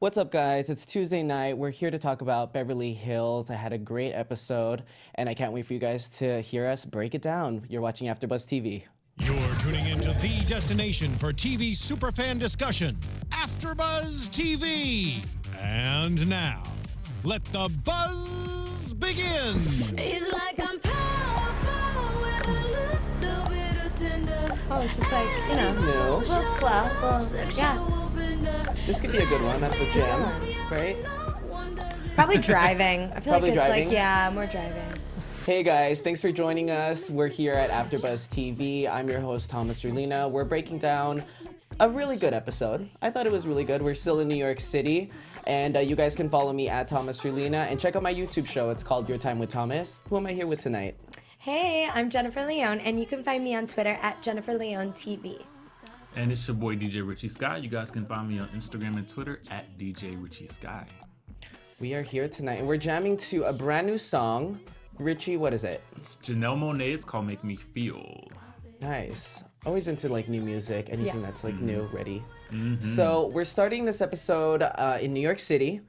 What's up, guys? It's Tuesday night. We're here to talk about Beverly Hills. I had a great episode, and I can't wait for you guys to hear us break it down. You're watching AfterBuzz TV. You're tuning into the destination for TV superfan discussion, AfterBuzz TV. And now, let the buzz begin. It's like I'm powerful with a little bit of tender. Oh, it's just like, you know, New. a little slow. Yeah. This could be a good one at the gym, right? Probably driving. I feel Probably like it's driving? like, yeah, more driving. Hey guys, thanks for joining us. We're here at AfterBuzz TV. I'm your host, Thomas Orlina. We're breaking down a really good episode. I thought it was really good. We're still in New York City, and you guys can follow me at Thomas Orlina and check out my YouTube show. It's called Your Time with Thomas. Who am I here with tonight? Hey, I'm Jennifer Leone, and you can find me on Twitter at Jennifer Leone TV. And it's your boy DJ Richie Skye. You guys can find me on Instagram and Twitter at DJ Richie Skye. We are here tonight, and we're jamming to a brand new song. Richie, what is it? It's Janelle Monáe. It's called Make Me Feel. Nice. Always into like new music, anything Yeah. that's like new, ready. So we're starting this episode in New York City.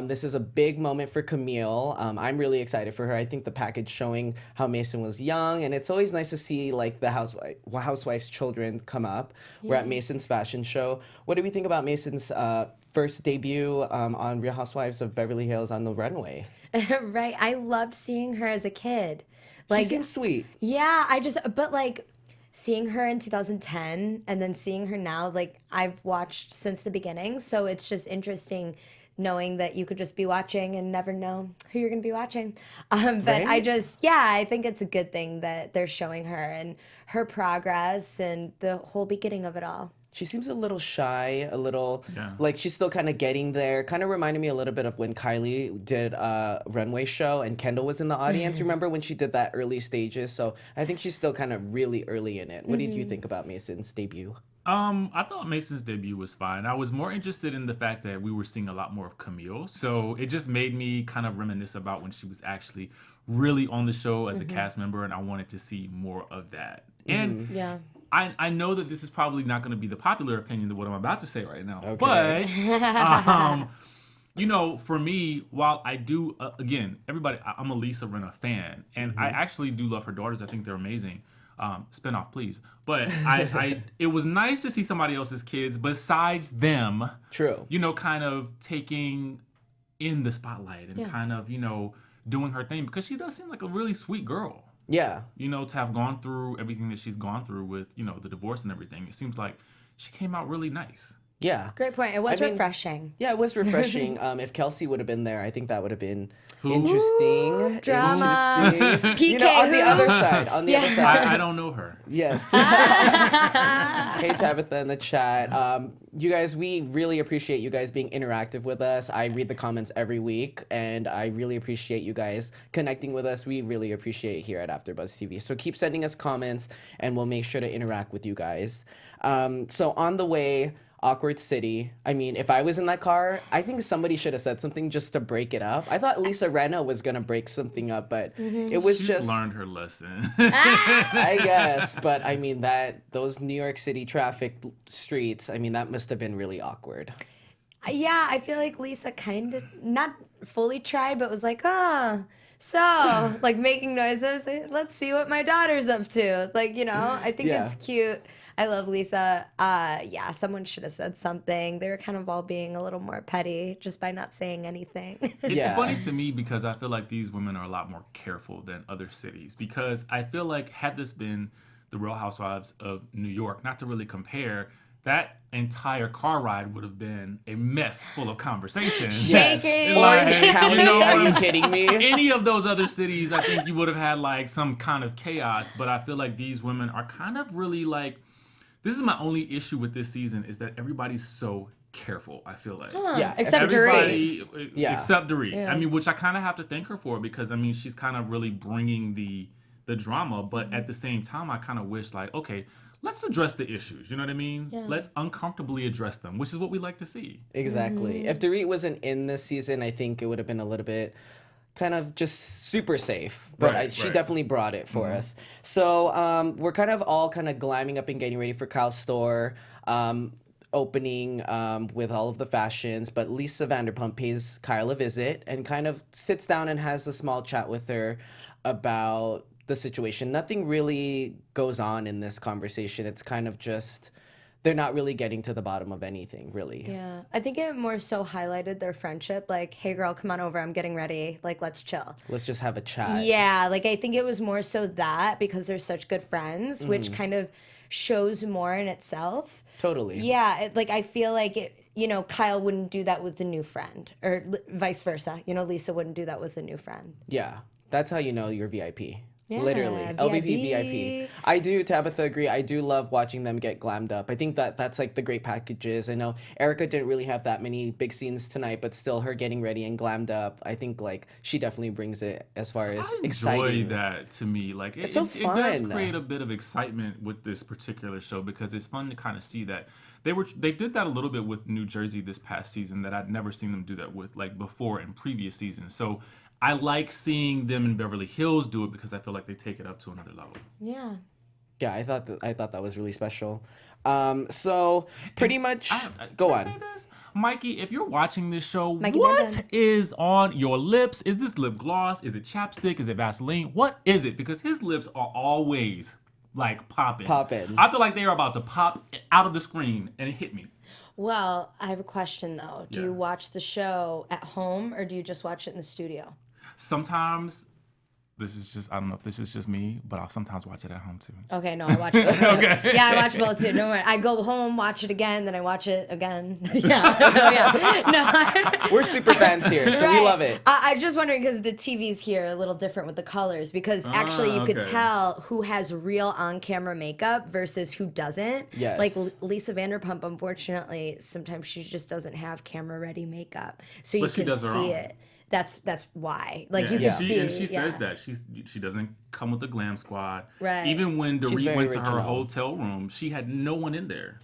This is a big moment for Camille. I'm really excited for her. I think the package showing how Mason was young, and it's always nice to see like the housewives' children come up. We're at Mason's fashion show. What do we think about Mason's first debut on Real Housewives of Beverly Hills on the runway? Right. I loved seeing her as a kid. She seems sweet. Yeah, but like seeing her in 2010 and then seeing her now, like I've watched since the beginning. So it's just interesting knowing that you could just be watching and never know who you're going to be watching. But Right? I think it's a good thing that they're showing her and her progress and the whole beginning of it all. She seems a little shy, a little Yeah. like she's still kind of getting there. Kind of reminded me a little bit of when Kylie did a runway show and Kendall was in the audience. Remember when she did that early stages? So I think she's still kind of really early in it. What did you think about Mason's debut? I thought Mason's debut was fine. I was more interested in the fact that we were seeing a lot more of Camille. So it just made me kind of reminisce about when she was actually really on the show as a cast member, and I wanted to see more of that. And Yeah. I know that this is probably not going to be the popular opinion of what I'm about to say right now. Okay. But, you know, for me, while I do, again, I'm a Lisa Rinna fan, and I actually do love her daughters. I think they're amazing. Spinoff, please. But it was nice to see somebody else's kids besides them, True. you know, kind of taking in the spotlight and kind of, you know, doing her thing, because she does seem like a really sweet girl. Yeah. You know, to have gone through everything that she's gone through with, you know, the divorce and everything, it seems like she came out really nice. Yeah. Great point. It was I mean, refreshing. Yeah, it was refreshing. If Kelsey would have been there, I think that would have been interesting. Drama. Interesting. PK You know, on the who? other side. On the other side. I don't know her. Yes. Hey, Tabitha in the chat. You guys, we really appreciate you guys being interactive with us. I read the comments every week, and I really appreciate you guys connecting with us. We really appreciate it here at AfterBuzz TV. So keep sending us comments, and we'll make sure to interact with you guys. So on the way, awkward city. I mean, if I was in that car, I think somebody should have said something just to break it up. I thought Lisa Rinna was gonna break something up, but it was She's just learned her lesson. I guess, but I mean those New York City traffic streets, I mean that must have been really awkward. Yeah, I feel like Lisa kind of not fully tried, but was like, so like making noises. Let's see what my daughter's up to. Like, you know, I think Yeah. it's cute. I love Lisa. Yeah, someone should have said something. They were kind of all being a little more petty just by not saying anything. It's Yeah. funny to me because I feel like these women are a lot more careful than other cities, because I feel like had this been the Real Housewives of New York, not to really compare, that entire car ride would have been a mess full of conversation. Yes. Shaking. Orange Like, County, you know, are you kidding me? Any of those other cities, I think you would have had like some kind of chaos, but I feel like these women are kind of really like, this is my only issue with this season, is that everybody's so careful, I feel like. Yeah, Except Everybody, Yeah. except Dorit. Yeah. I mean, which I kind of have to thank her for, because I mean, she's kind of really bringing the drama, but at the same time, I kind of wish like, okay, let's address the issues. You know what I mean? Yeah. Let's uncomfortably address them, which is what we like to see. Exactly. If Dorit wasn't in this season, I think it would have been a little bit kind of just super safe. But Right, she right. definitely brought it for us. So we're kind of all kind of glamming up and getting ready for Kyle's store. opening with all of the fashions, but Lisa Vanderpump pays Kyle a visit and kind of sits down and has a small chat with her about the situation. Nothing really goes on in this conversation. It's kind of just they're not really getting to the bottom of anything, really. Yeah, I think it more so highlighted their friendship. Like, hey, girl, come on over. I'm getting ready. Like, let's chill. Let's just have a chat. Yeah, like I think it was more so that because they're such good friends, which kind of shows more in itself. Totally. Yeah, like I feel like Kyle wouldn't do that with a new friend, or vice versa. Lisa wouldn't do that with a new friend. Yeah, that's how you know you're VIP. Yeah, Literally, LVP, VIP. VIP. I do, Tabitha, agree. I do love watching them get glammed up. I think that's like the great packages. I know Erica didn't really have that many big scenes tonight, but still her getting ready and glammed up, I think like she definitely brings it as far as I exciting. enjoy that to me. Like It's so it does fun. create a bit of excitement with this particular show because it's fun to kind of see that they did that a little bit with New Jersey this past season that I'd never seen them do that with like before in previous seasons. So I like seeing them in Beverly Hills do it because I feel like they take it up to another level. Yeah. Yeah, I thought that was really special. So pretty much, go can I on. say this? Mikey, if you're watching this show, Mikey what Benden. is on your lips? Is this lip gloss? Is it chapstick? Is it Vaseline? What is it? Because his lips are always like popping. Popping. I feel like they are about to pop out of the screen and it hit me. Well, I have a question though. Do Yeah. you watch the show at home or do you just watch it in the studio? Sometimes, I don't know if this is just me, but I'll sometimes watch it at home too. Okay, no, I watch both too. Okay. Yeah, I watch both too. No worry. I go home, watch it again, then I watch it again. Yeah, so yeah. No. We're super fans here, so we Right. love it. I just wondering because the TVs here are a little different with the colors because actually you could okay. tell who has real on-camera makeup versus who doesn't. Yes. Like Lisa Vanderpump, unfortunately, sometimes she just doesn't have camera-ready makeup, so you But she can does her see own. it. That's why. Like you Yeah. can see. And she yeah. says that she doesn't come with the glam squad. Right. Even when She's Dorit very went to her original. hotel room, she had no one in there,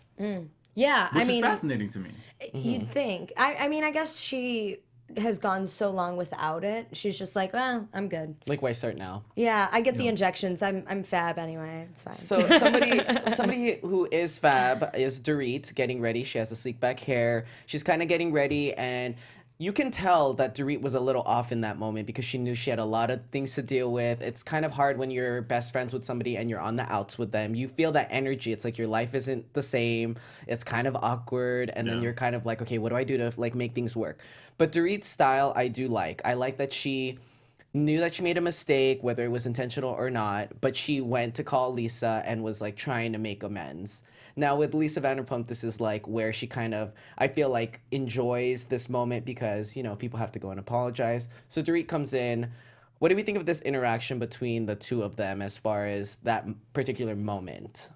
Yeah, which I mean, is fascinating to me. you'd think. I mean, I guess she has gone so long without it. She's just like, well, I'm good. Like, why start now? Yeah, I get the injections. I'm fab anyway. It's fine. So somebody who is fab is Dorit getting ready. She has the sleek back hair. She's kind of getting ready, and you can tell that Dorit was a little off in that moment because she knew she had a lot of things to deal with. It's kind of hard when you're best friends with somebody and you're on the outs with them. You feel that energy. It's like your life isn't the same. It's kind of awkward, and then Yeah. you're kind of like, okay, what do I do to like make things work? But Dorit's style, I do like. I like that she knew that she made a mistake, whether it was intentional or not, but she went to call Lisa and was like trying to make amends. Now with Lisa Vanderpump, this is like where she kind of, I feel like, enjoys this moment because, people have to go and apologize. So Dorit comes in. What do we think of this interaction between the two of them as far as that particular moment?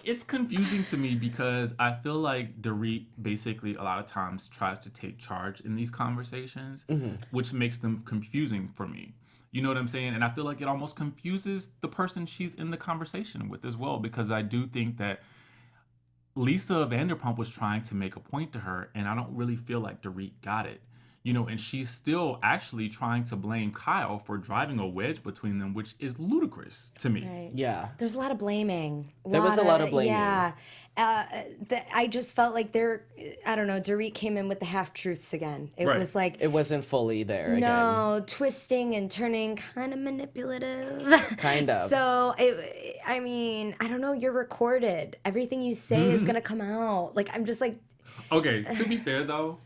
It's confusing to me because I feel like Dorit basically a lot of times tries to take charge in these conversations, which makes them confusing for me. You know what I'm saying? And I feel like it almost confuses the person she's in the conversation with as well, because I do think that Lisa Vanderpump was trying to make a point to her, and I don't really feel like Dorit got it. And she's still actually trying to blame Kyle for driving a wedge between them, which is ludicrous to me. Right. Yeah. There's a lot of blaming. There was a lot of blaming. Yeah. I just felt like I don't know, Dorit came in with the half-truths again. It Right. was like, It wasn't fully there again. no, twisting and turning, kind of manipulative. Kind of. So, I mean, I don't know, you're recorded. Everything you say is going to come out. Like, I'm just like, Okay, to be fair though,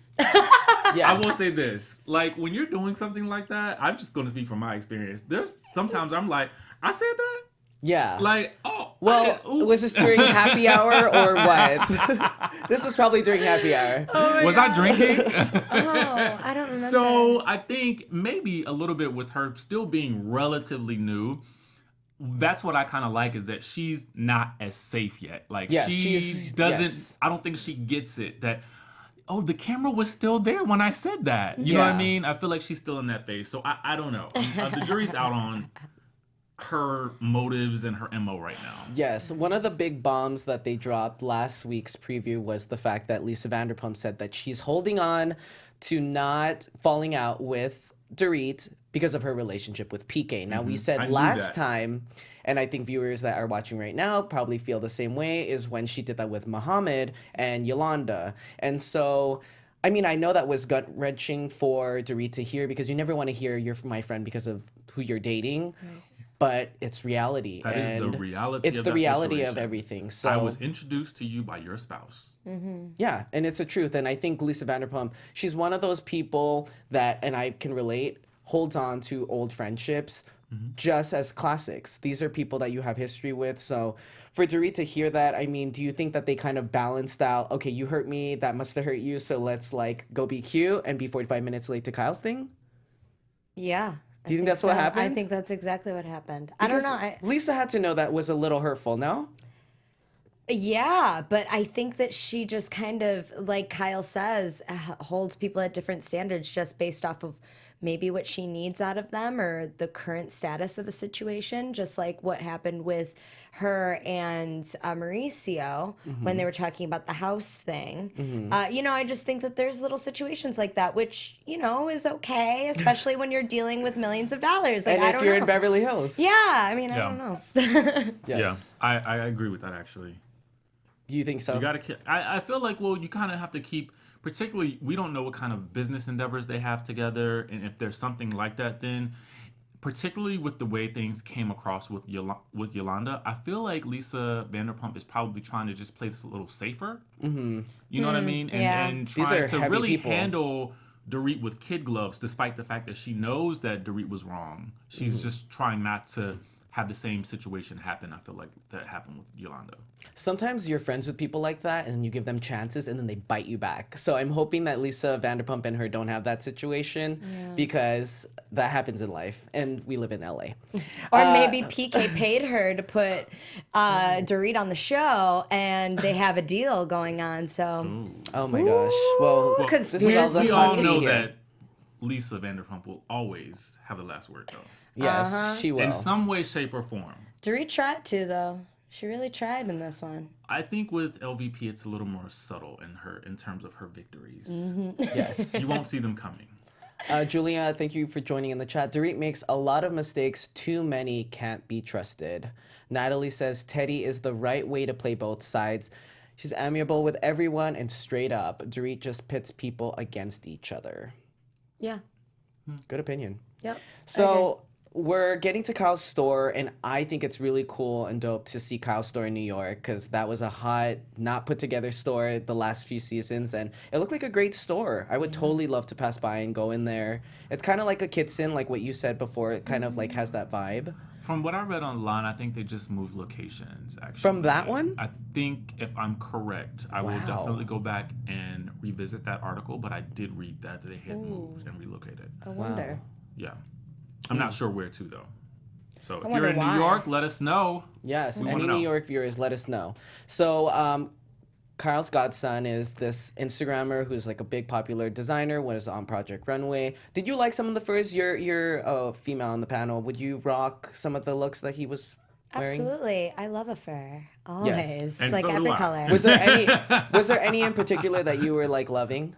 Yes. I will say this. Like, when you're doing something like that, I'm just going to speak from my experience. There's sometimes I'm like, I said that? Yeah. Like, oh. Well, was this during happy hour or what? This was probably during happy hour. Was I drinking? oh, I don't remember. So I think maybe a little bit with her still being relatively new, that's what I kind of like is that she's not as safe yet. Like, Yes, she doesn't, yes. I don't think she gets it that, oh, the camera was still there when I said that. You know what I Yeah. mean? I feel like she's still in that phase. So I don't know. The jury's out on her motives and her MO right now. Yes, one of the big bombs that they dropped last week's preview was the fact that Lisa Vanderpump said that she's holding on to not falling out with Dorit because of her relationship with PK. Now, we said I knew last that. time, and I think viewers that are watching right now probably feel the same way, is when she did that with Muhammad and Yolanda. And so, I mean, I know that was gut-wrenching for Dorit to hear, because you never want to hear you're my friend because of who you're dating. But it's reality. That is the and reality It's of the that reality of situation. everything. So I was introduced to you by your spouse. yeah, and it's the truth. And I think Lisa Vanderpump, she's one of those people that, and I can relate, holds on to old friendships just as classics. These are people that you have history with. So for Dorit to hear that, I mean, do you think that they kind of balanced out, okay, you hurt me, that must have hurt you, so let's like go be cute and be 45 minutes late to Kyle's thing? Yeah. Do you think that's what I happened? think that's exactly what happened. I don't Because know. Lisa had to know that was a little hurtful, no? Yeah, but I think that she just kind of, like Kyle says, holds people at different standards just based off of maybe what she needs out of them or the current status of a situation, just like what happened with her and Mauricio when they were talking about the house thing. I just think that there's little situations like that, which, is okay, especially when you're dealing with millions of dollars. Like, And I if don't you're know. in Beverly Hills. Yeah, I mean, I Yeah. don't know. Yes. Yeah, I agree with that, actually. Do you think so? You gotta. I feel like, well, you kind of have to keep. Particularly, we don't know what kind of business endeavors they have together, and if there's something like that, then, particularly with the way things came across with Yolanda, I feel like Lisa Vanderpump is probably trying to just play this a little safer. Mm-hmm. You know what I mean? And, yeah. and These trying are to heavy really people. handle Dorit with kid gloves, despite the fact that she knows that Dorit was wrong. She's just trying not to have the same situation happen. I feel like that happened with Yolanda. Sometimes you're friends with people like that and you give them chances and then they bite you back. So I'm hoping that Lisa Vanderpump and her don't have that situation because that happens in life and we live in LA. Or maybe PK paid her to put Dorit on the show, and they have a deal going on. So Oh my gosh. Well, this is all the We hot all tea know here. that Lisa Vanderpump will always have the last word, though. Yes, she will. In some way, shape, or form. Dorit tried to, though. She really tried in this one. I think with LVP, it's a little more subtle in terms of her victories. Yes. You won't see them coming. Julia, thank you for joining in the chat. Dorit makes a lot of mistakes. Too many can't be trusted. Natalie says Teddy is the right way to play both sides. She's amiable with everyone and straight up. Dorit just pits people against each other. Yeah. Good opinion. Yep. So we're getting to Kyle's store, and I think it's really cool and dope to see Kyle's store in New York because that was a hot, not put together store the last few seasons, and it looked like a great store. I would totally love to pass by and go in there. It's kind of like a Kitson, like what you said before. It kind of like has that vibe. From what I read online, I think they just moved locations, actually. From that one? I think, if I'm correct, I will definitely go back and revisit that article, but I did read that they had moved and relocated. I wonder. Yeah. I'm not sure where to, though. So if wonder you're in why. New York, let us know. Yes, We any wanna New know. York viewers, let us know. So Kyle's godson is this Instagrammer who's like a big popular designer, was on Project Runway. Did you like some of the furs? You're a female on the panel. Would you rock some of the looks that he was wearing? Absolutely. I love a fur. Always. And Like so do every I. color. Was there any in particular that you were like loving?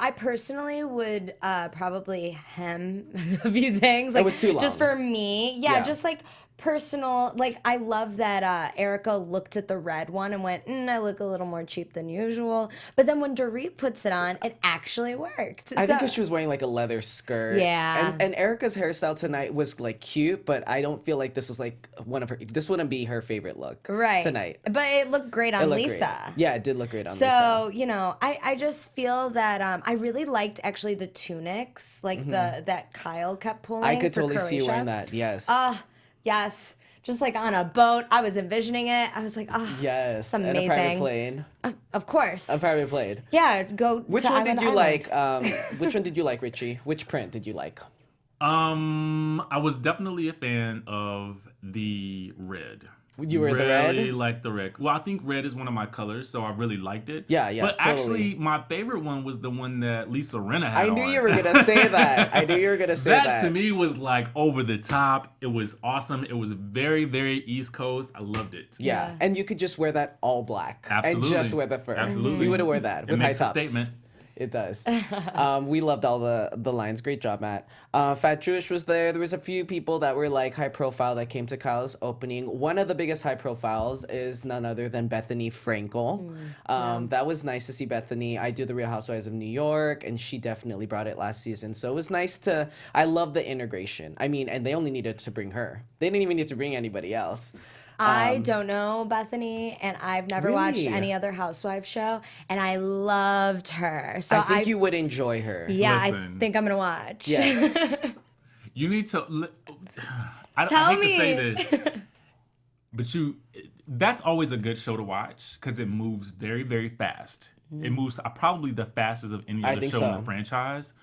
I personally would probably hem a few things. Like, was too just long. for me. Yeah, Yeah. just like personal. Like, I love that Erica looked at the red one and went, I look a little more cheap than usual. But then when Dorit puts it on, it actually worked. I think 'cause she was wearing like a leather skirt. Yeah. And Erica's hairstyle tonight was like cute, but I don't feel like this was like one of her. This wouldn't be her favorite look. Right. Tonight. But it looked great It on looked Lisa. great. Yeah, it did look great on Lisa. So, I just feel that I really liked actually the tunics, like that Kyle kept pulling. I could for totally see you Croatia. wearing that. Yes. Yes. Just like on a boat. I was envisioning it. I was like, yes. it's And a private amazing. plane. Of course. A private plane. Yeah, go Which to one did Island you Island. like? Which one did you like, Richie? Which print did you like? I was definitely a fan of the red. You were the red? Really liked the red. Well, I think red is one of my colors, so I really liked it. Yeah, yeah, But totally. actually, my favorite one was the one that Lisa Rinna had I knew on. you were gonna say that. I knew you were gonna say that. That to me was like over the top. It was awesome. It was very, very East Coast. I loved it. Yeah. And you could just wear that all black. Absolutely. And just wear the fur. Absolutely. We would have worn that It with high makes a tops. statement. It does. We loved all the lines. Great job, Matt. Fat Jewish was there. There was a few people that were like high profile that came to Kyle's opening. One of the biggest high profiles is none other than Bethany Frankel. That was nice to see Bethany. I do the Real Housewives of New York, and she definitely brought it last season. So it was nice to. I love the integration. I mean, and they only needed to bring her. They didn't even need to bring anybody else. I don't know Bethany, and I've never watched Really? any other Housewives show, and I loved her. So I think you would enjoy her. yeah, Listen. I think I'm gonna watch. Yes. You need to. I Tell hate to say me. this, but that's always a good show to watch because it moves very, very fast. It moves probably the fastest of any I other think show in so. the franchise.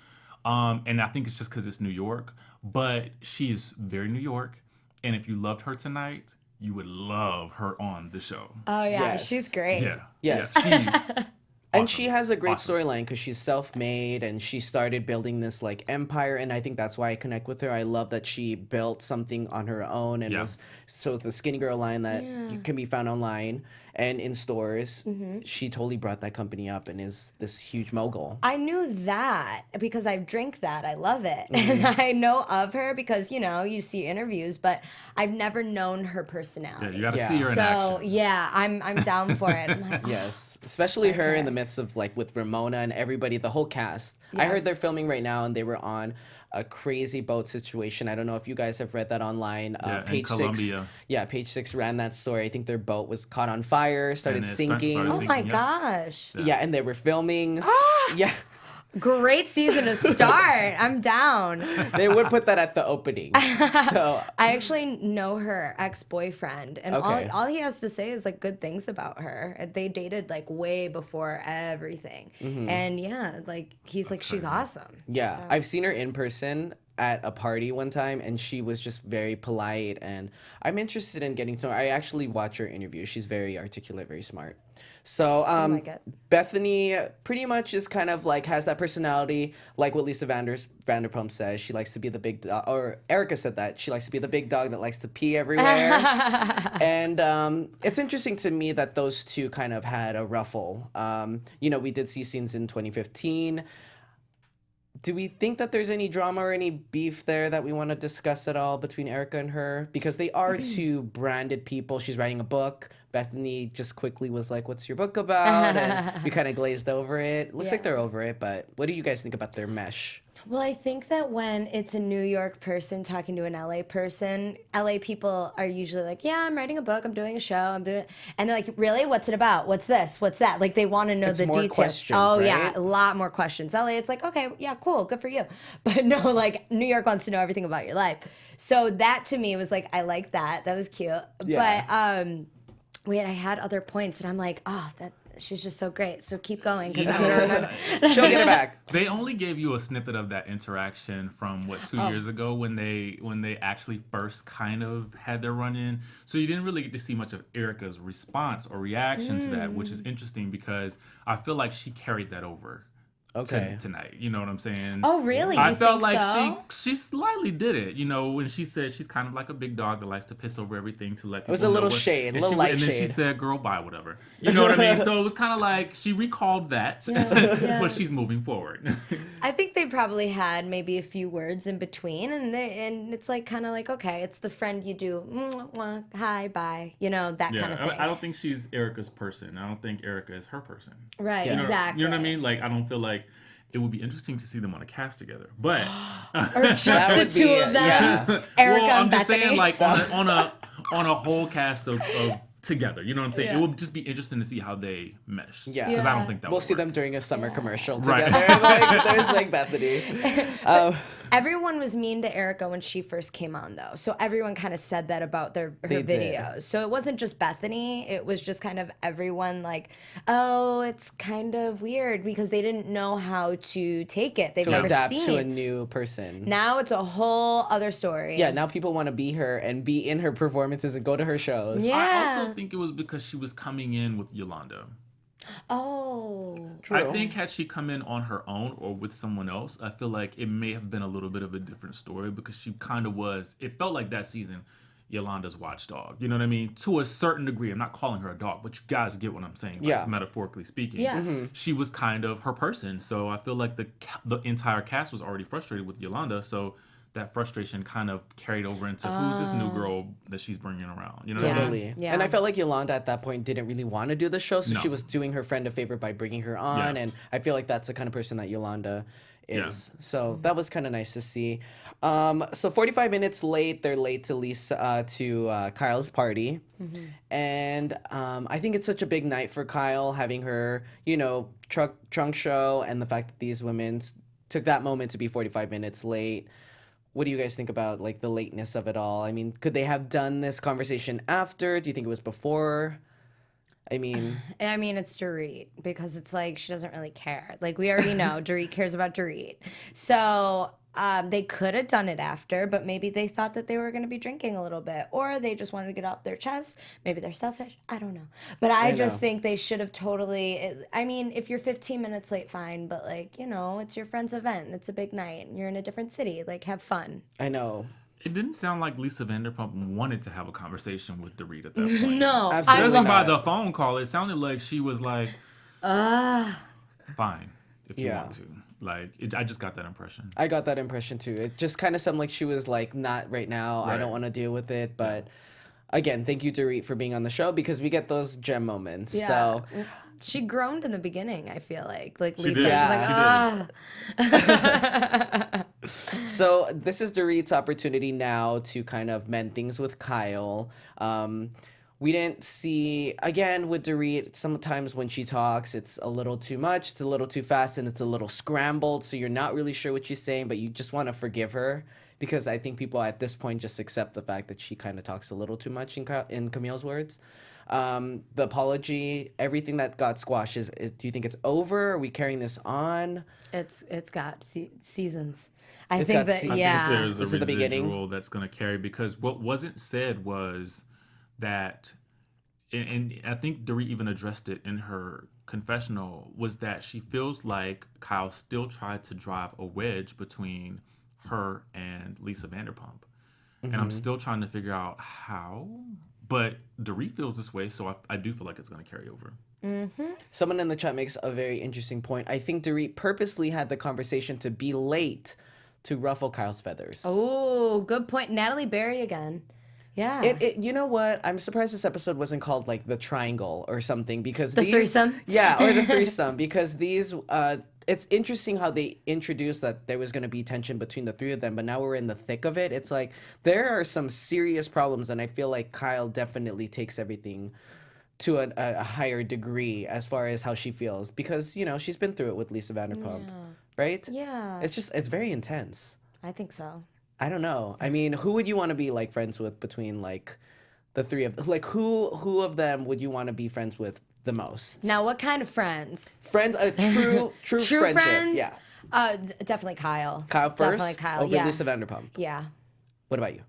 And I think it's just because it's New York. But she is very New York. And if you loved her tonight, you would love her on the show. Oh yeah, Yes. she's great. Yeah. Yes. Yeah, And she has a great Awesome. storyline because she's self-made and she started building this like empire, and I think that's why I connect with her. I love that she built something on her own and Yeah. was so the Skinny Girl line that can be found online and in stores. She totally brought that company up and is this huge mogul. I knew that because I drink that. I love it. And I know of her because, you see interviews, but I've never known her Yeah, personality. you got to Yeah. see her in So, action. yeah, I'm down for it. I'm like, Yes, especially her in Okay. the midst of like with Ramona and everybody, the whole cast. I Yeah. heard they're filming right now and they were on a crazy boat situation. I don't know if you guys have read that online. Yeah, in Page Six, Colombia. yeah, Page Six ran that story. I think their boat was caught on fire, started it sinking. started oh sinking. my Yeah. gosh. Yeah, and they were filming. Yeah, Great season to start. I'm down. they would put that at the opening. So I actually know her ex-boyfriend, and Okay. all he has to say is like good things about her. They dated like way before everything, and yeah, like he's like she's awesome. yeah, I've seen her in person at a party one time, and she was just very polite. And I'm interested in getting to know her. I actually watch her interview. She's very articulate, very smart. So, like it. Bethany pretty much is kind of like has that personality, like what Lisa Vanderpump says. She likes to be the big dog, or Erica said that she likes to be the big dog that likes to pee everywhere. And it's interesting to me that those two kind of had a ruffle. We did see scenes in 2015. Do we think that there's any drama or any beef there that we want to discuss at all between Erica and her? Because they are two branded people. She's writing a book. Bethany just quickly was like, "What's your book about?" And we kind of glazed over it. Looks like Yeah. they're over it, but what do you guys think about their mesh? Well, I think that when it's a New York person talking to an LA person, LA people are usually like, "Yeah, I'm writing a book, I'm doing a show, I'm doing," and they're like, "Really? What's it about? What's this? What's that?" Like they want to know It's the more details. questions, Oh yeah, right? a lot more questions. LA, it's like, okay, yeah, cool, good for you, but no, like New York wants to know everything about your life. So that to me was like, I like that. That was cute. Yeah. But wait, I had other points, and I'm like, oh, that she's just so great. So keep going because I'm gonna remember. She'll get it back. They only gave you a snippet of that interaction from Oh. 2 years ago when they actually first kind of had their run-in. So you didn't really get to see much of Erica's response or reaction to that, which is interesting because I feel like she carried that over Okay. tonight. You know what I'm saying? Oh, really? I You felt think like so? she slightly did it. When she said she's kind of like a big dog that likes to piss over everything to let people was a know little what- shade, and little she- light And then she shade. said, "Girl, bye, whatever." You know what I mean? So it was kind of like she recalled that, Yeah. but she's moving forward. I think they probably had maybe a few words in between, and it's like kind of like, okay, it's the friend you do, mwah, hi, bye, that kind of thing. I don't think she's Erica's person. I don't think Erica is her person. Right, Yeah. exactly. You know what I mean? Like, I don't feel like it would be interesting to see them on a cast together. But Or just That the would two be- of them, yeah. Erica well, I'm and just Bethany. saying, like on a whole cast of together. You know what I'm saying? Yeah. It would just be interesting to see how they mesh. Yeah. Because I Yeah. don't think that We'll would see work. them during a summer commercial Right. together. Like, there's like Bethany. Everyone was mean to Erica when she first came on, though. So everyone kind of said that about her They did. videos. So it wasn't just Bethany. It was just kind of everyone like, oh, it's kind of weird because they didn't know how to take it. They've To never adapt seen to a it. new person. Now it's a whole other story. Yeah, now people want to be her and be in her performances and go to her shows. Yeah. I also think it was because she was coming in with Yolanda. Oh. True. I think had she come in on her own or with someone else, I feel like it may have been a little bit of a different story because she kind of was. It felt like that season, Yolanda's watchdog. You know what I mean? To a certain degree. I'm not calling her a dog, but you guys get what I'm saying, like, Yeah. metaphorically speaking. Yeah. She was kind of her person. So I feel like the entire cast was already frustrated with Yolanda. So that frustration kind of carried over into who's this new girl that she's bringing around. You know what I mean? Totally. Yeah. And I felt like Yolanda at that point didn't really want to do the show, so No. she was doing her friend a favor by bringing her on. Yeah. And I feel like that's the kind of person that Yolanda is. Yeah. So that was kind of nice to see. So 45 minutes late, they're late to Kyle's party. And I think it's such a big night for Kyle, having her, trunk show, and the fact that these women took that moment to be 45 minutes late. What do you guys think about like the lateness of it all? I mean, could they have done this conversation after? Do you think it was before? I mean, It's Dorit, because it's like she doesn't really care. Like, we already know Dorit cares about Dorit. So they could have done it after, but maybe they thought that they were going to be drinking a little bit, or they just wanted to get off their chest. Maybe they're selfish. I don't know. But I just know. think they should have totally. If you're 15 minutes late, fine. But, like, it's your friend's event. And it's a big night. And you're in a different city. Like, have fun. I know. It didn't sound like Lisa Vanderpump wanted to have a conversation with Dorit at that point. No. Absolutely Judging by not. the phone call, it sounded like she was like, fine, if you Yeah. want to. Like, I just got that impression. I got that impression too. It just kind of sounded like she was like, not right now. I Right. don't want to deal with it. But again, thank you, Dorit, for being on the show, because we get those gem moments. Yeah. So She groaned in the beginning, I feel like. Like, She Lisa, did. she's Yeah. like, So this is Dorit's opportunity now to kind of mend things with Kyle. We didn't see, again, with Dorit, sometimes when she talks, it's a little too much, it's a little too fast, and it's a little scrambled, so you're not really sure what she's saying, but you just want to forgive her, because I think people at this point just accept the fact that she kind of talks a little too much in Camille's words. The apology, everything that got squashed, do you think it's over? Are we carrying this on? it's got seasons. I It's think got that, seasons. yeah. There's Is a it the beginning? residual that's going to carry, because what wasn't said was that, and I think Dorit even addressed it in her confessional, was that she feels like Kyle still tried to drive a wedge between her and Lisa Vanderpump. And I'm still trying to figure out how, but Dorit feels this way, so I do feel like it's going to carry over. Someone in the chat makes a very interesting point. I think Dorit purposely had the conversation to be late to ruffle Kyle's feathers. Oh, good point. Natalie Berry again. Yeah. You know what? I'm surprised this episode wasn't called like the triangle or something, because The threesome? Yeah, or the threesome, because these. It's interesting how they introduced that there was going to be tension between the three of them, but now we're in the thick of it. It's like there are some serious problems, and I feel like Kyle definitely takes everything to a higher degree as far as how she feels, because she's been through it with Lisa Vanderpump, right? Yeah. It's very intense. I think so. I don't know. I mean, who would you want to be like friends with between like the three of, like, who of them would you want to be friends with the most? Now, what kind of friends? Friends, a true True friendship. friends? Yeah. Definitely Kyle. Kyle first Definitely Kyle. over Yeah. Lisa Vanderpump. Yeah. What about you?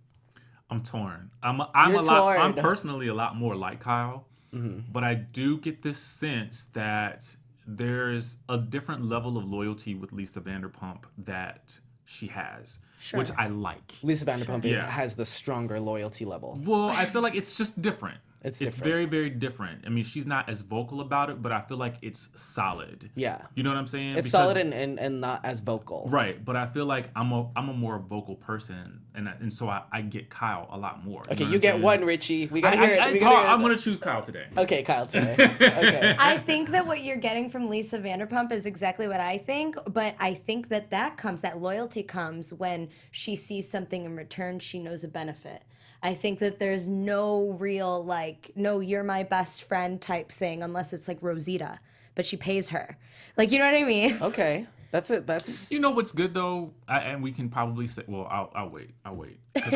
I'm torn. I'm You're torn. I'm personally a lot more like Kyle, but I do get this sense that there's a different level of loyalty with Lisa Vanderpump that she has, which I like. Lisa Vanderpump Yeah. has the stronger loyalty level. Well, I feel like it's just different. It's It's different. very, very different. I mean, she's not as vocal about it, but I feel like it's solid. Yeah. You know what I'm saying? It's Because- solid and not as vocal. Right, but I feel like I'm a more vocal person, and so I get Kyle a lot more. Okay, know you what I'm get saying? one, Richie. We gotta hear it. it's We gotta hard. hear I'm it. gonna choose Kyle today. Okay, Kyle today. Okay. I think that what you're getting from Lisa Vanderpump is exactly what I think, but I think that loyalty comes when she sees something in return she knows a benefit. I think that there's no real, like, no, you're my best friend type thing unless it's like Rosita, but she pays her. Like, you know what I mean? Okay. That's it. That's You know what's good though, and we can probably say, well, I'll wait, because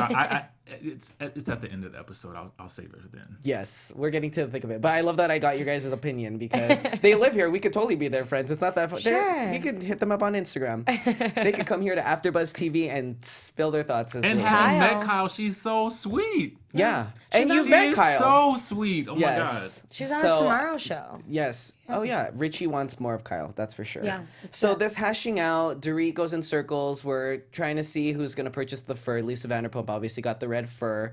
it's at the end of the episode. I'll save it then. yes. We're getting to the thick of it, but I love that I got your guys' opinion, because they live here. We could totally be their friends. It's not that far. Sure. We could hit them up on Instagram. They could come here to AfterBuzz TV and spill their thoughts as And well. having Kyle. met Kyle, she's so sweet. Yeah, and She you've met is Kyle. so sweet. Oh Yes. my god. She's on So- a Tomorrow Show. Yes. Oh yeah. Richie wants more of Kyle. That's for sure. Yeah, So this hashing out, Dorit goes in circles. We're trying to see who's gonna purchase the fur. Lisa Vanderpump obviously got the red fur.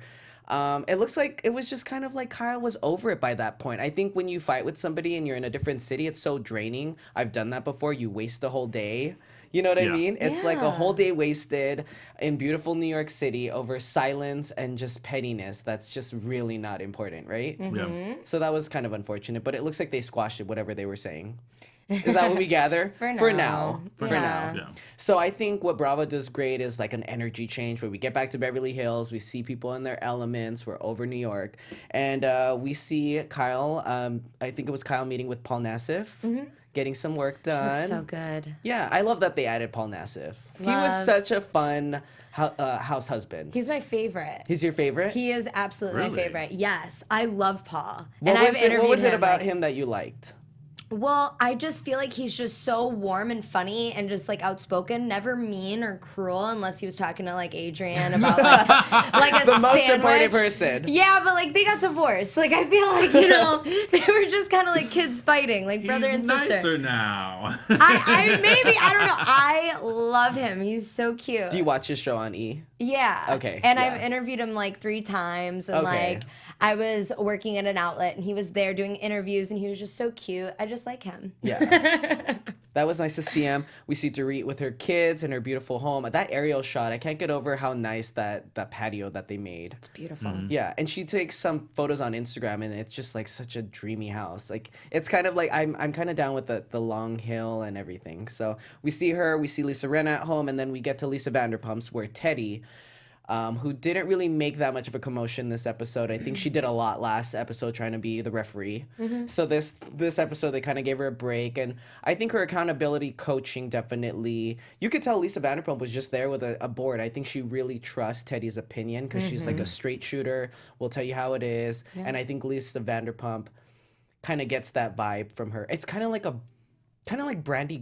It looks like it was just kind of like Kyle was over it by that point. I think when you fight with somebody and you're in a different city, it's so draining. I've done that before. You waste a whole day. You know what I Yeah. mean? It's like a Yeah. whole day wasted in beautiful New York City over silence and just pettiness that's just really not important, right? Yeah. So that was kind of unfortunate, but it looks like they squashed it, whatever they were saying. Is that what we gather? For For now. now. For Yeah. now. Yeah. So I think what Bravo does great is like an energy change where we get back to Beverly Hills, we see people in their elements, we're over New York, and we see Kyle. I think it was Kyle meeting with Paul Nassif, getting some work done. Looks so good. Yeah, I love that they added Paul Nassif. He was Love. such a fun house husband. He's my favorite. He's your favorite? He is absolutely my Really? favorite. Yes, I love Paul. What and was I've it, interviewed what was it him, about like- him that you liked? Well, I just feel like he's just so warm and funny and just like outspoken, never mean or cruel unless he was talking to like Adrian about like a The most sandwich. important person. Yeah, but like they got divorced. Like I feel like, they were just kind of like kids fighting, like brother He's and sister. nicer now. I maybe, I don't know. I love him. He's so cute. Do you watch his show on E? Yeah. Okay, And yeah. I've interviewed him like 3 times, and Okay. like I was working at an outlet, and he was there doing interviews, and he was just so cute. I just like him. Yeah. That was nice to see him. We see Dorit with her kids and her beautiful home. That aerial shot, I can't get over how nice that patio that they made. It's beautiful. Yeah, and she takes some photos on Instagram, and it's just like such a dreamy house. Like it's kind of like I'm kind of down with the long hill and everything. So we see her, we see Lisa Rinna at home, and then we get to Lisa Vanderpump's where Teddy, who didn't really make that much of a commotion this episode. I think she did a lot last episode trying to be the referee. So this episode they kind of gave her a break, and I think her accountability coaching definitely. You could tell Lisa Vanderpump was just there with a board. I think she really trusts Teddy's opinion because she's like a straight shooter. Will tell you how it is, and I think Lisa Vanderpump kind of gets that vibe from her. It's kind of like Brandy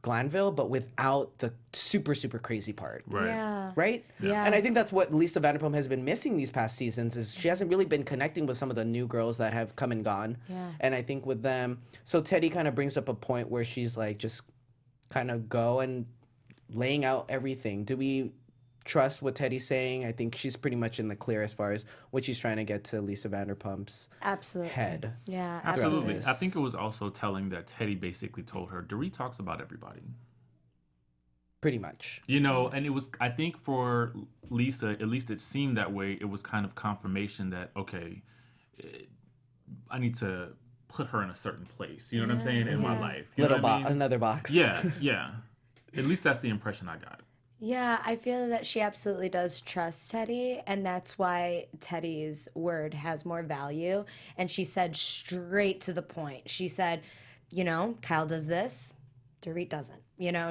Glanville, but without the super crazy part. Right. Yeah. Right? Yeah. And I think that's what Lisa Vanderpump has been missing these past seasons is she hasn't really been connecting with some of the new girls that have come and gone. Yeah. And I think with them, so Teddy kind of brings up a point where she's like just kind of go and laying out everything. Do we trust what Teddy's saying? I think she's pretty much in the clear as far as what she's trying to get to Lisa Vanderpump's Absolutely. head. Yeah, Absolutely. this. I think it was also telling that Teddy basically told her, Dorit talks about everybody. Pretty much. And it was, I think for Lisa, at least it seemed that way. It was kind of confirmation that, okay, I need to put her in a certain place. You know what I'm saying? In my life. You know Little what I box, mean? another box. Yeah, yeah. At least that's the impression I got. Yeah, I feel that she absolutely does trust Teddy, and that's why Teddy's word has more value. And she said straight to the point. She said, Kyle does this, Dorit doesn't.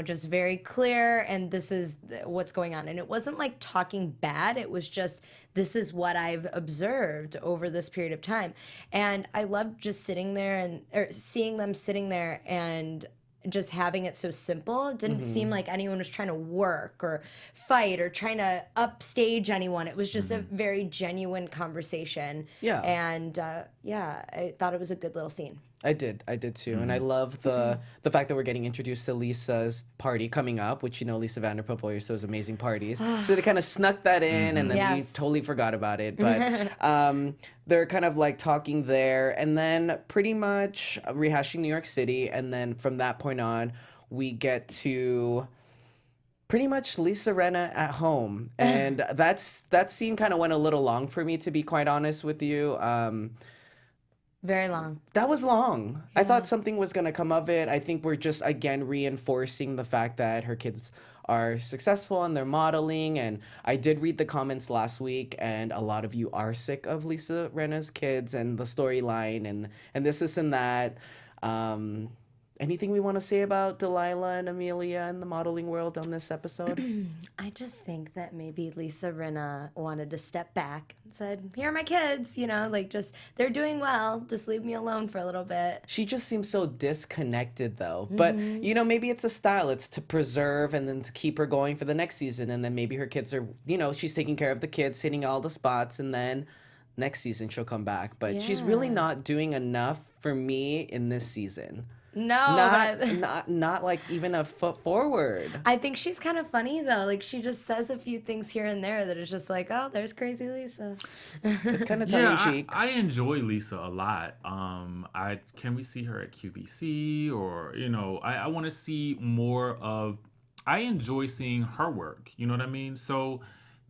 Just very clear, and this is what's going on. And it wasn't like talking bad. It was just, this is what I've observed over this period of time. And I loved just sitting there or seeing them sitting there and just having it so simple. It didn't seem like anyone was trying to work or fight or trying to upstage anyone. It was just a very genuine conversation. Yeah. And I thought it was a good little scene. I did too, and I love the fact that we're getting introduced to Lisa's party coming up, which Lisa Vanderpump always throws amazing parties. So they kind of snuck that in, and then we Yes. totally forgot about it. But they're kind of like talking there, and then pretty much rehashing New York City, and then from that point on, we get to pretty much Lisa Rinna at home, and that scene kind of went a little long for me, to be quite honest with you. Very long. That was long. I thought something was going to come of it. I think we're just, again, reinforcing the fact that her kids are successful and they're modeling. And I did read the comments last week, and a lot of you are sick of Lisa Rinna's kids and the storyline and this and that. Anything we want to say about Delilah and Amelia and the modeling world on this episode? I just think that maybe Lisa Rinna wanted to step back and said, here are my kids, just, they're doing well. Just leave me alone for a little bit. She just seems so disconnected, though. But, maybe it's a style. It's to preserve and then to keep her going for the next season. And then maybe her kids are, she's taking care of the kids, hitting all the spots. And then next season she'll come back. But she's really Yeah. not doing enough for me in this season. No, not like even a foot forward. I think she's kind of funny though. Like she just says a few things here and there that is just like, oh, there's crazy Lisa. It's kind of tongue in cheek. I enjoy Lisa a lot. Can we see her at QVC or I want to see more of. I enjoy seeing her work. You know what I mean? So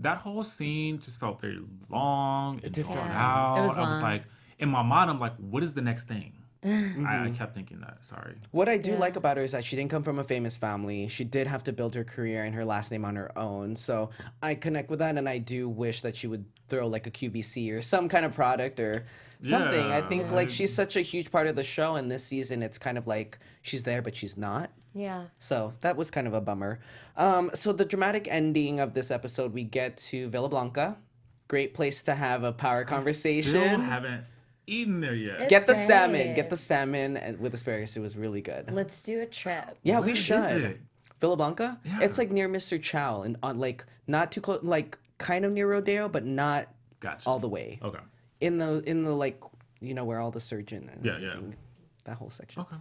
that whole scene just felt very long and drawn out. It was I was long. like, in my mind, I'm like, what is the next thing? I kept thinking that. Sorry. What I do like about her is that she didn't come from a famous family. She did have to build her career and her last name on her own. So I connect with that, and I do wish that she would throw like a QVC or some kind of product or something. I think like she's such a huge part of the show, and this season it's kind of like she's there but she's not. Yeah. So that was kind of a bummer. So the dramatic ending of this episode, we get to Villa Blanca. Great place to have a power conversation. Still haven't eaten there yet. Get the great. salmon. Get the salmon and with asparagus. It was really good. Let's do a trip. Yeah, Where we is should. it? Villa Blanca? Yeah. It's like near Mr. Chow and on like not too close, like kind of near Rodeo, but not Gotcha. all the way. Okay. In the like where all the surgeon and Yeah. that whole section. Okay.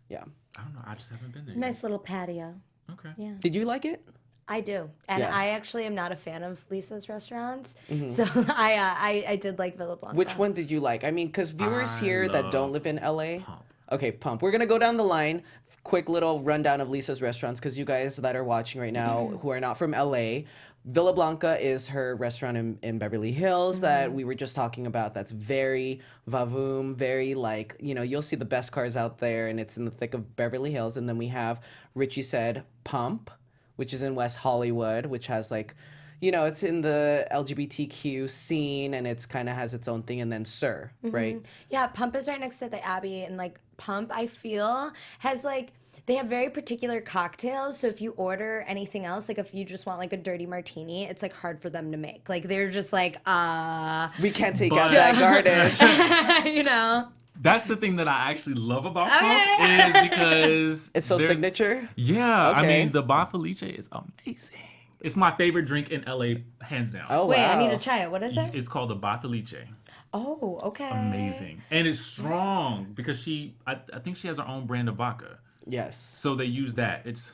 Yeah. I don't know. I just haven't been there. Nice little patio. Yet. Okay. Yeah. Did you like it? I do, and Yeah. I actually am not a fan of Lisa's restaurants, so I did like Villa Blanca. Which one did you like? I mean, because viewers I here that love don't live in LA. Pump. Okay, Pump. We're gonna go down the line. Quick little rundown of Lisa's restaurants, because you guys that are watching right now who are not from LA, Villa Blanca is her restaurant in Beverly Hills that we were just talking about. That's very vavoom, very like, you'll see the best cars out there, and it's in the thick of Beverly Hills. And then we have, Richie said, Pump, which is in West Hollywood, which has like, it's in the LGBTQ scene, and it's kind of has its own thing. And then Sir, right? Yeah, Pump is right next to the Abbey, and like Pump, I feel has like they have very particular cocktails. So if you order anything else, like if you just want like a dirty martini, it's like hard for them to make. Like they're just like We can't take But- out that garnish. That's the thing that I actually love about Pump is because It's so there's- signature. Yeah, I Okay. mean the Bon Felice is amazing. It's my favorite drink in LA, hands down. Oh, wait, wow. I need to try it. What is it? It's called the Bon Felice. Oh, okay. Amazing, and it's strong because I think she has her own brand of vodka, Yes. so they use that. It's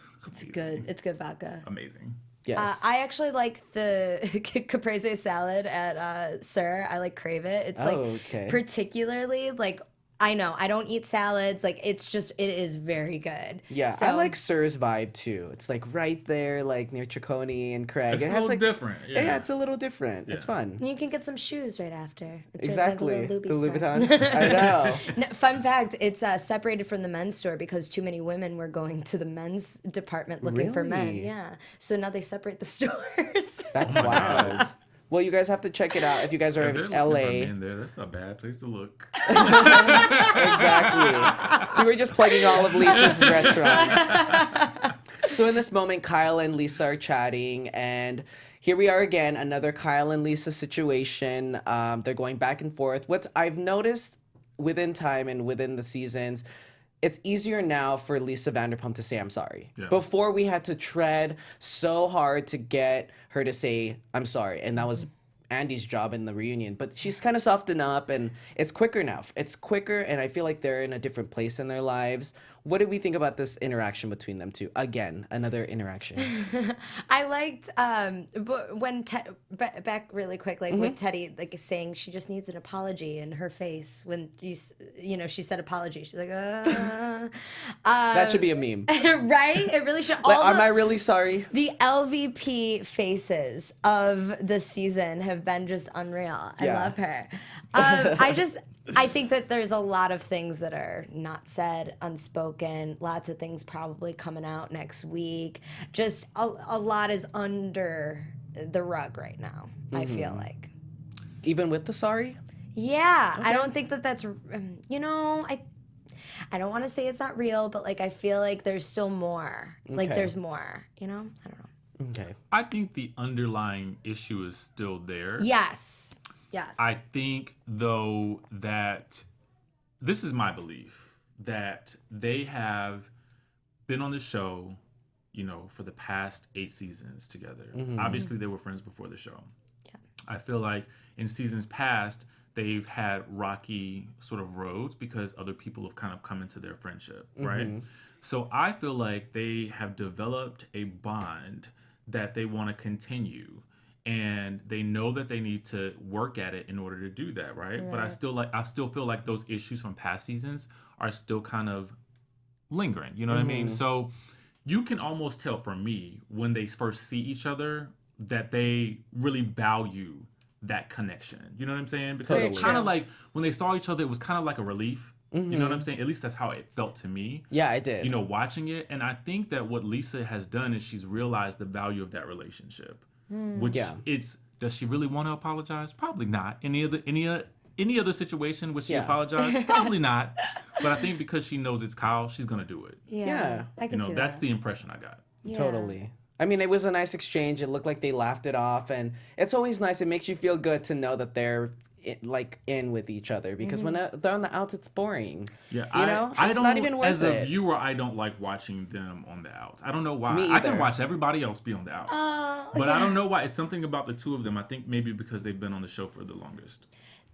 Good. It's good vodka. amazing. Yes. I actually like the caprese salad at Sir. I like crave it. It's like okay. particularly like I know I don't eat salads. Like it is very good. Yeah, So, I like Sir's vibe too. It's like right there, like near Chaconi and Craig. It's It a has little like different. yeah, it's a little different. It's Yeah. fun. You can get some shoes right after. It's Exactly. Right by The the Louis Louis store. Vuitton. I know. No, fun fact: it's separated from the men's store because too many women were going to the men's department looking for men. Really? Yeah, so now they separate the stores. That's Oh my wild. God. Well, you guys have to check it out if you guys are If they're in looking for LA. men there, that's not a bad place to look. Exactly. So we're just plugging all of Lisa's restaurants. So in this moment, Kyle and Lisa are chatting, and here we are again, another Kyle and Lisa situation. They're going back and forth. What I've noticed within time and within the seasons, it's easier now for Lisa Vanderpump to say I'm sorry. Yeah. Before we had to tread so hard to get her to say I'm sorry, and that was Andy's job in the reunion. But she's kind of softened up, and it's quicker now. It's quicker, and I feel like they're in a different place in their lives. What did we think about this interaction between them two? Again, another interaction. I liked when back really quick, like with Teddy, like saying she just needs an apology in her face when she said apology. She's like, That should be a meme. right? It really should. Like, All am the, I really sorry? the LVP faces of the season have been just unreal. I Yeah. love her. I think that there's a lot of things that are not said, unspoken, lots of things probably coming out next week. Just a lot is under the rug right now, I feel like. Even with the sorry? Yeah, I don't think that that's, I don't want to say it's not real, but like I feel like there's still more. Like Okay. there's more, I don't know. Okay. I think the underlying issue is still there. Yes. I think, though, that this is my belief that they have been on the show, for the past 8 seasons together. Obviously, they were friends before the show. Yeah. I feel like in seasons past, they've had rocky sort of roads because other people have kind of come into their friendship, right? So I feel like they have developed a bond that they want to continue, and they know that they need to work at it in order to do that, right? But I still feel like those issues from past seasons are still kind of lingering, you know what I mean? So you can almost tell from me when they first see each other that they really value that connection. You know what I'm saying? Because it's kind of like when they saw each other, it was kind of like a relief. You know what I'm saying? At least that's how it felt to me. Yeah, I did. You know, watching it. And I think that what Lisa has done is she's realized the value of that relationship. Which does she really want to apologize? Probably not. Any other situation would she apologize? Probably not. But I think because she knows it's Kyle, she's gonna do it. Yeah. I can see That's that. the impression I got. Yeah. Totally. I mean, it was a nice exchange. It looked like they laughed it off, and it's always nice. It makes you feel good to know that they're in with each other, because when they're on the outs, it's boring. Yeah, you know, I it's don't, not even worth as it. a viewer, I don't like watching them on the outs. I don't know why. Me I can either. watch everybody else be on the outs, but I don't know why. It's something about the two of them. I think maybe because they've been on the show for the longest.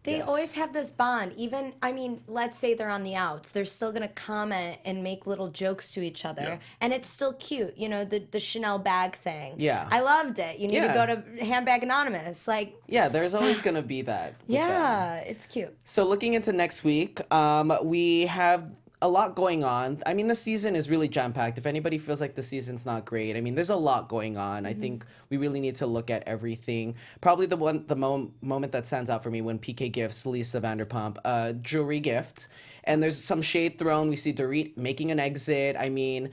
They Yes. always have this bond. Even, I mean, let's say they're on the outs. They're still going to comment and make little jokes to each other. Yeah. And it's still cute. You know, the Chanel bag thing. Yeah. I loved it. You need to Yeah. go to Handbag Anonymous. Like, Yeah, there's always gonna be that. with them. yeah, it's cute. So looking into next week, we have a lot going on. I mean, the season is really jam-packed. If anybody feels like the season's not great, I mean, there's a lot going on. I think we really need to look at everything. Probably the moment that stands out for me when PK gifts Lisa Vanderpump a jewelry gift, and there's some shade thrown. We see Dorit making an exit. I mean,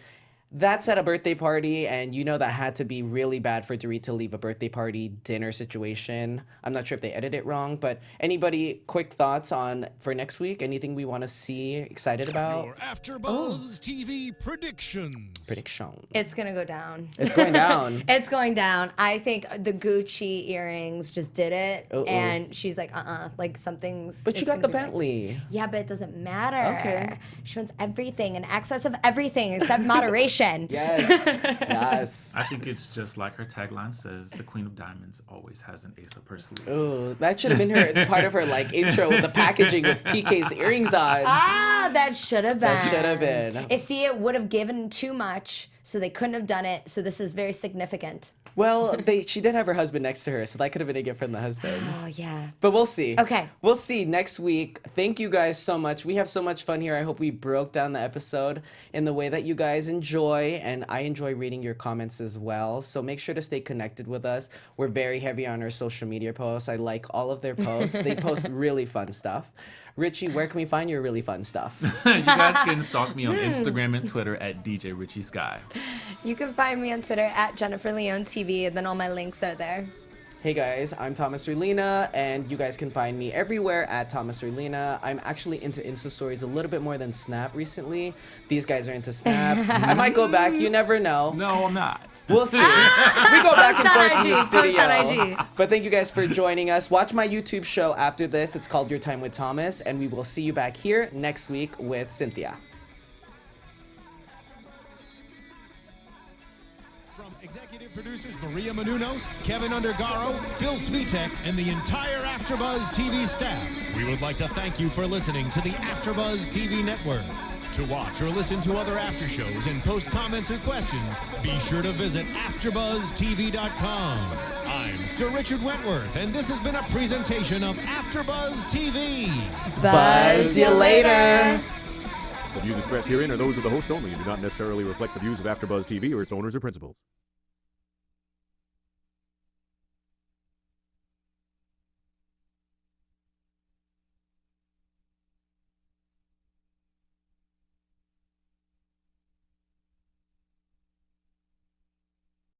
that's at a birthday party, and you know that had to be really bad for Dorit to leave a birthday party dinner situation. I'm not sure if they edited it wrong, but anybody, quick thoughts on for next week? Anything we want to see, excited about? Your AfterBuzz TV predictions. Prediction. It's going to go down. It's going down. It's going down. I think the Gucci earrings just did it. Uh-oh. And she's like, like something's. But you it's got gonna the be right. Bentley. Yeah, but it doesn't matter. Okay. She wants everything and access of everything except moderation. Yes. Yes. I think it's just like her tagline says: "The Queen of Diamonds always has an ace up her sleeve." Ooh, that should have been her part of her like intro with the packaging with PK's earrings on. Ah, that should have been. That should have been. See, it would have given too much, so they couldn't have done it. So this is very significant. Well, she did have her husband next to her, so that could have been a gift from the husband. Oh, yeah. But we'll see. Okay. We'll see next week. Thank you guys so much. We have so much fun here. I hope we broke down the episode in the way that you guys enjoy, and I enjoy reading your comments as well. So make sure to stay connected with us. We're very heavy on our social media posts. I like all of their posts. They post really fun stuff. Richie, where can we find your really fun stuff? You guys can stalk me on Instagram and Twitter at DJ Richie Skye. You can find me on Twitter at Jennifer Leone TV, and then all my links are there. Hey guys, I'm Thomas Orlina, and you guys can find me everywhere at Thomas Orlina. I'm actually into Insta stories a little bit more than Snap recently. These guys are into Snap. I might go back, you never know. No, I'm not. We'll see. We go back and forth in the Post on studio. IG. But thank you guys for joining us. Watch my YouTube show after this. It's called Your Time with Thomas, and we will see you back here next week with Cynthia. From executive producers Maria Menounos, Kevin Undergaro, Phil Svitek, and the entire AfterBuzz TV staff, we would like to thank you for listening to the AfterBuzz TV network. To watch or listen to other after shows and post comments or questions, be sure to visit AfterBuzzTV.com. I'm Sir Richard Wentworth, and this has been a presentation of AfterBuzz TV. Buzz you later. The views expressed herein are those of the hosts only and do not necessarily reflect the views of AfterBuzz TV or its owners or principals.